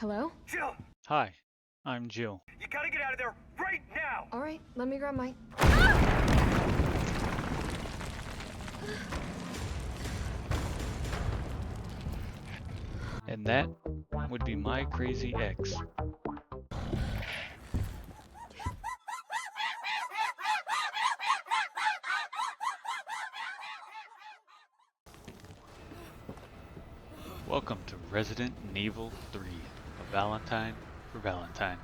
Hello? Jill! Hi, I'm Jill. You gotta get out of there right now! Alright, let me grab my... And that would be my crazy ex. Welcome to Resident Evil 3, a Valentine for Valentine.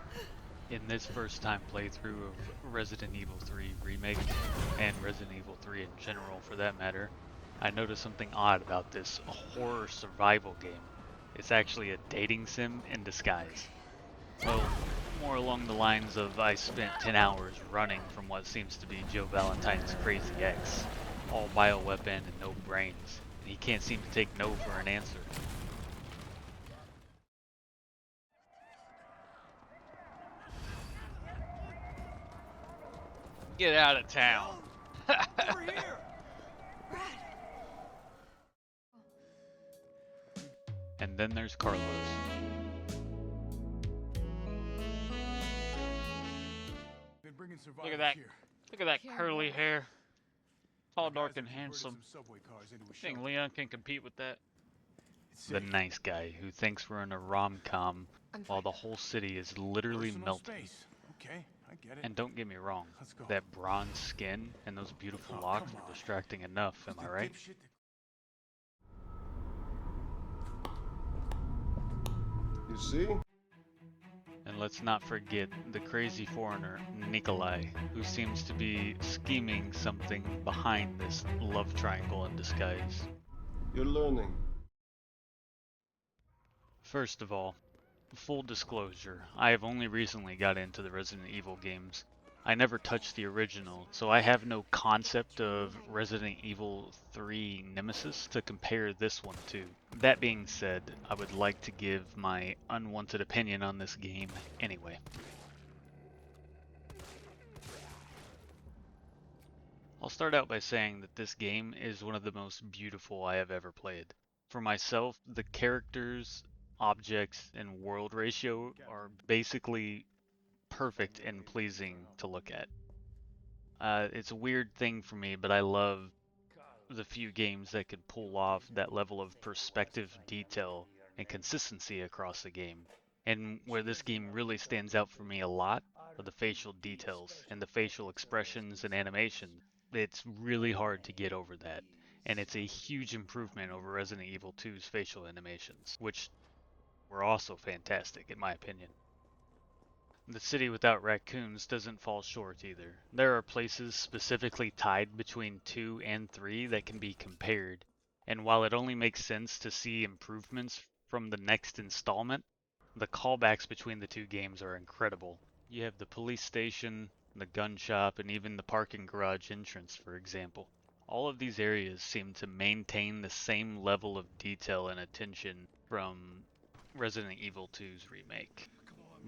In this first time playthrough of Resident Evil 3 Remake, and Resident Evil 3 in general for that matter, I noticed something odd about this horror survival game. It's actually a dating sim in disguise. Well, more along the lines of I spent 10 hours running from what seems to be Joe Valentine's crazy ex. All bioweapon and no brains. He can't seem to take no for an answer. Get out of town. We're here! And then there's Carlos. Look at that. Look at that curly hair. Tall, dark, and handsome. Think Leon can compete with that? The nice guy who thinks we're in a rom-com while the whole city is literally melting. Okay, I get it. And don't get me wrong, Let's go. that bronze skin and those beautiful locks are distracting enough, am I right? You see? And let's not forget the crazy foreigner, Nikolai, who seems to be scheming something behind this love triangle in disguise. You're learning. First of all, full disclosure, I have only recently got into the Resident Evil games. I never touched the original, so I have no concept of Resident Evil 3 Nemesis to compare this one to. That being said, I would like to give my unwanted opinion on this game anyway. I'll start out by saying that this game is one of the most beautiful I have ever played. For myself, the characters, objects, and world ratio are basically perfect and pleasing to look at. It's a weird thing for me, but I love the few games that can pull off that level of perspective, detail, and consistency across the game. And where this game really stands out for me a lot are the facial details and the facial expressions and animation. It's really hard to get over that, and it's a huge improvement over Resident Evil 2's facial animations, which were also fantastic in my opinion. The city without raccoons doesn't fall short either. There are places specifically tied between 2 and 3 that can be compared, and while it only makes sense to see improvements from the next installment, the callbacks between the two games are incredible. You have the police station, the gun shop, and even the parking garage entrance, for example. All of these areas seem to maintain the same level of detail and attention from Resident Evil 2's remake.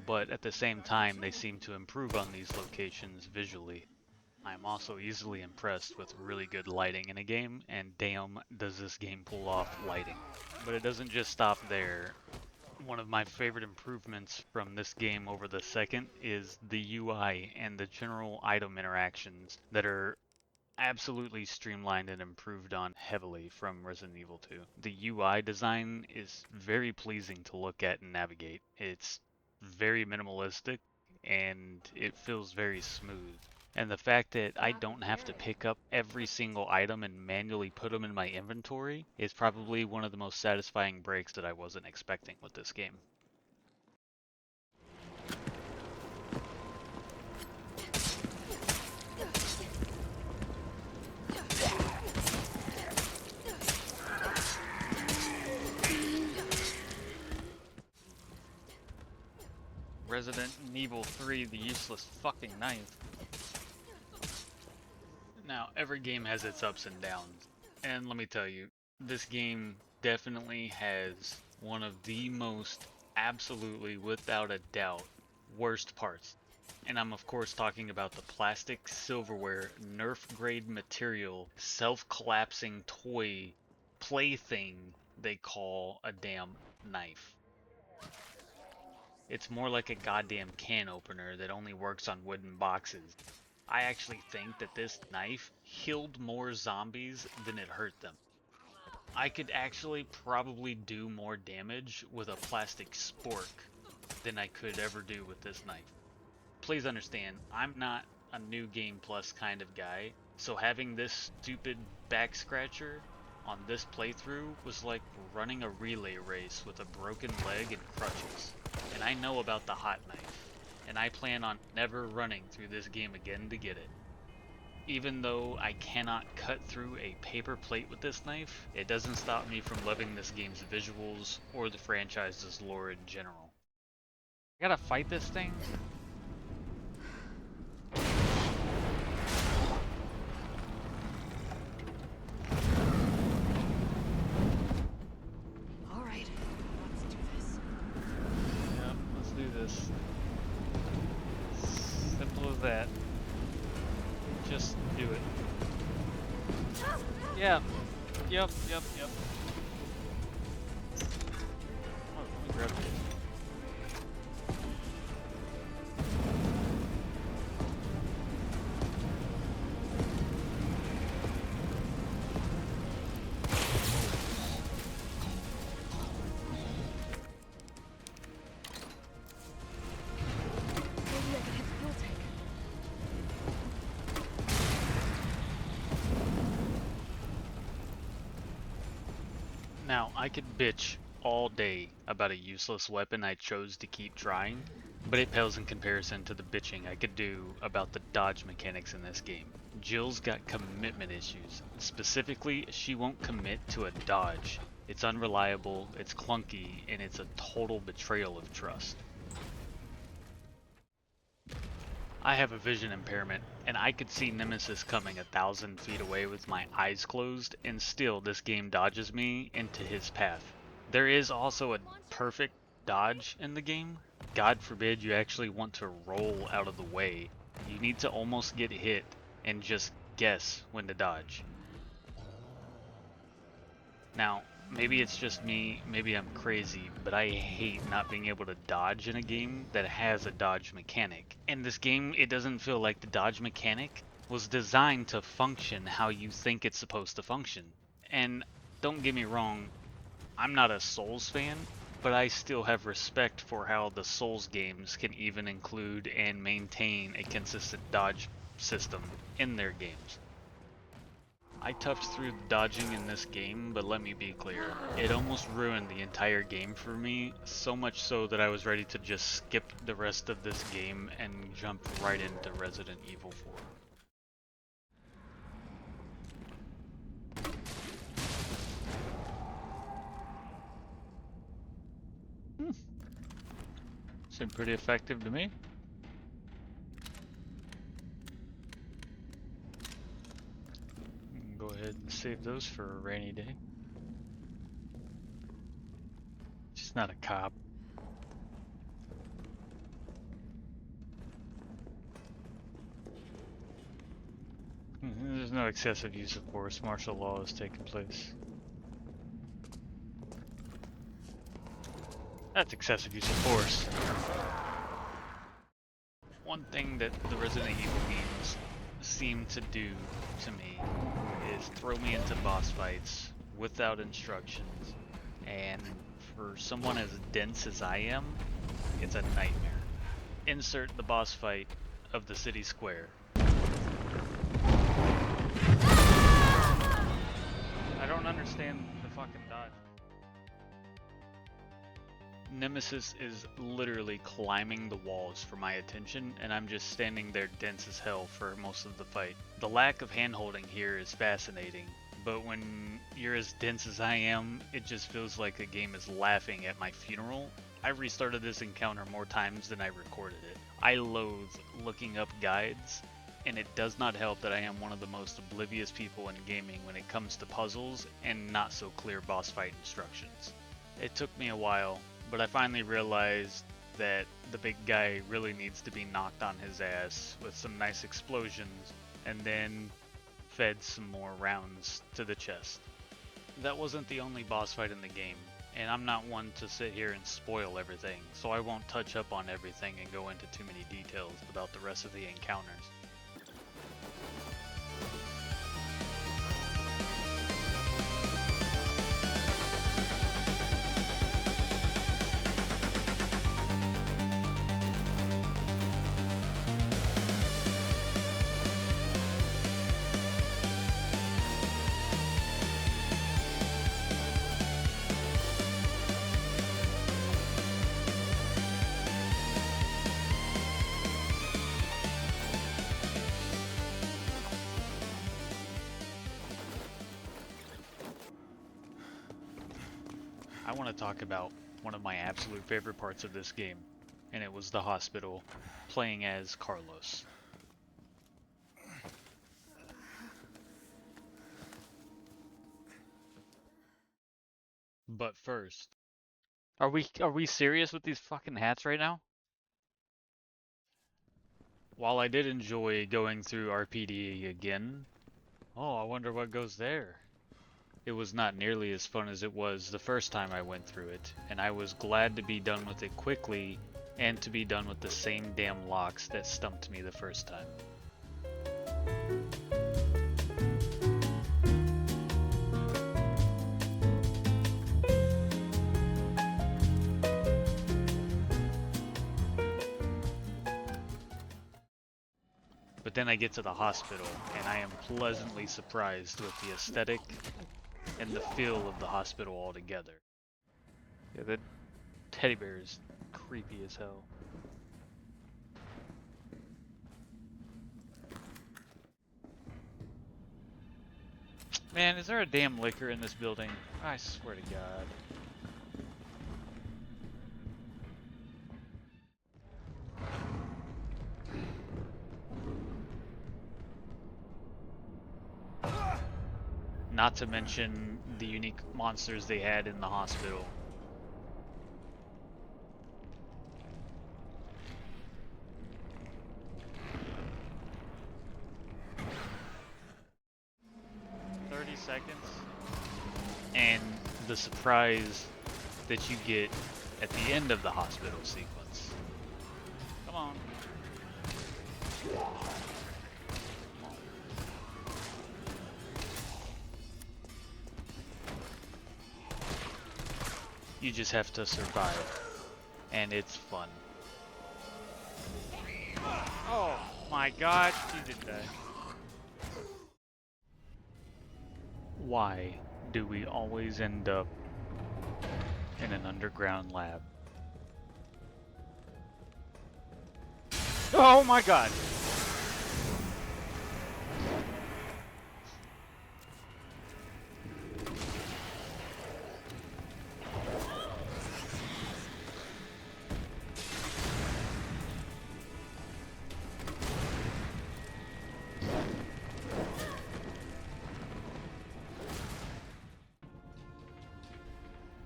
But at the same time, they seem to improve on these locations visually. I'm also easily impressed with really good lighting in a game, and damn, does this game pull off lighting. But it doesn't just stop there. One of my favorite improvements from this game over the second is the UI and the general item interactions that are absolutely streamlined and improved on heavily from Resident Evil 2. The UI design is very pleasing to look at and navigate. It's very minimalistic and it feels very smooth. And the fact that I don't have to pick up every single item and manually put them in my inventory is probably one of the most satisfying breaks that I wasn't expecting with this game. Resident Evil 3, the useless fucking knife. Now, every game has its ups and downs, and let me tell you, this game definitely has one of the most, absolutely, without a doubt, worst parts. And I'm of course talking about the plastic silverware, Nerf grade material, self-collapsing toy plaything they call a damn knife. It's more like a goddamn can opener that only works on wooden boxes. I actually think that this knife killed more zombies than it hurt them. I could actually probably do more damage with a plastic spork than I could ever do with this knife. Please understand, I'm not a new game plus kind of guy, so having this stupid back scratcher on this playthrough was like running a relay race with a broken leg and crutches. And I know about the hot knife, and I plan on never running through this game again to get it. Even though I cannot cut through a paper plate with this knife, it doesn't stop me from loving this game's visuals or the franchise's lore in general. I gotta fight this thing? All right, let's do this. Yep, let's do this. Simple as that. Just do it. Yeah. Yep. Oh, let me grab this. Maybe I can hit the fuel tank. Now, I could bitch all day about a useless weapon I chose to keep trying, but it pales in comparison to the bitching I could do about the dodge mechanics in this game. Jill's got commitment issues. Specifically, she won't commit to a dodge. It's unreliable, it's clunky, and it's a total betrayal of trust. I have a vision impairment, and I could see Nemesis coming 1,000 feet away with my eyes closed, and still this game dodges me into his path. There is also a perfect dodge in the game. God forbid you actually want to roll out of the way. You need to almost get hit and just guess when to dodge. Now, maybe it's just me, maybe I'm crazy, but I hate not being able to dodge in a game that has a dodge mechanic. In this game, it doesn't feel like the dodge mechanic was designed to function how you think it's supposed to function. And don't get me wrong, I'm not a Souls fan, but I still have respect for how the Souls games can even include and maintain a consistent dodge system in their games. I toughed through the dodging in this game, but let me be clear, it almost ruined the entire game for me, so much so that I was ready to just skip the rest of this game and jump right into Resident Evil 4. Seemed pretty effective to me. Go ahead and save those for a rainy day. She's not a cop. There's no excessive use of force. Martial law has taken place. That's excessive use of force. One thing that the Resident Evil games seem to do to me is throw me into boss fights without instructions, and for someone as dense as I am, it's a nightmare. Insert the boss fight of the city square. I don't understand the fucking dodge. Nemesis is literally climbing the walls for my attention, and I'm just standing there dense as hell for most of the fight. The lack of handholding here is fascinating, but when you're as dense as I am, it just feels like the game is laughing at my funeral. I restarted this encounter more times than I recorded it. I loathe looking up guides, and it does not help that I am one of the most oblivious people in gaming when it comes to puzzles and not so clear boss fight instructions. It took me a while, but I finally realized that the big guy really needs to be knocked on his ass with some nice explosions, and then fed some more rounds to the chest. That wasn't the only boss fight in the game. and I'm not one to sit here and spoil everything, so I won't touch up on everything and go into too many details about the rest of the encounters. I want to talk about one of my absolute favorite parts of this game, and it was the hospital, playing as Carlos. But first, are we serious with these fucking hats right now? While I did enjoy going through RPD again, oh, I wonder what goes there. It was not nearly as fun as it was the first time I went through it, and I was glad to be done with it quickly and to be done with the same damn locks that stumped me the first time. But then I get to the hospital, and I am pleasantly surprised with the aesthetic and the feel of the hospital altogether. Yeah, that teddy bear is creepy as hell. Man, is there a damn liquor in this building? I swear to God. Not to mention the unique monsters they had in the hospital. Seconds, and the surprise that you get at the end of the hospital sequence. Come on. You just have to survive, and it's fun. Oh my God, you did that. Why do we always end up in an underground lab? Oh my God!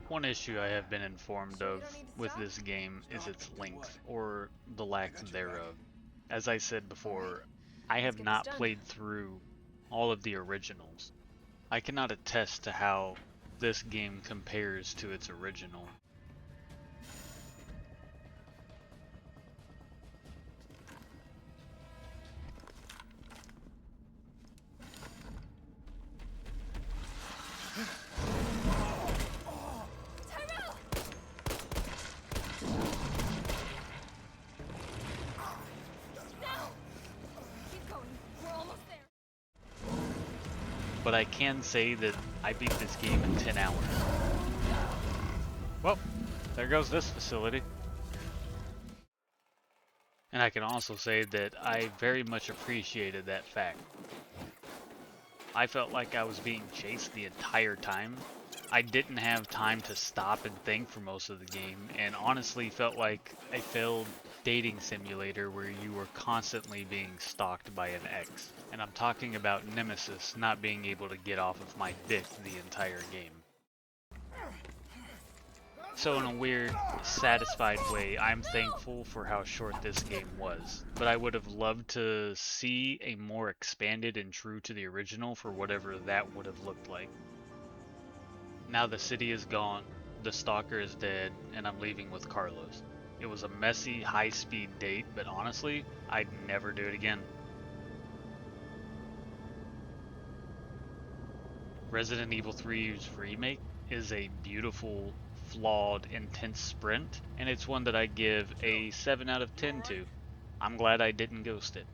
One issue I have been informed of with this game is its length, or the lack thereof. As I said before, I have not played through all of the originals. I cannot attest to how this game compares to its original. But I can say that I beat this game in 10 hours. Well, there goes this facility. And I can also say that I very much appreciated that fact. I felt like I was being chased the entire time. I didn't have time to stop and think for most of the game, and honestly felt like a failed dating simulator where you were constantly being stalked by an ex. And I'm talking about Nemesis not being able to get off of my dick the entire game. So in a weird, satisfied way, I'm thankful for how short this game was. But I would have loved to see a more expanded and true to the original for whatever that would have looked like. Now the city is gone, the stalker is dead, and I'm leaving with Carlos. It was a messy, high-speed date, but honestly, I'd never do it again. Resident Evil 3's Remake is a beautiful, flawed, intense sprint, and it's one that I give a 7 out of 10 to. I'm glad I didn't ghost it.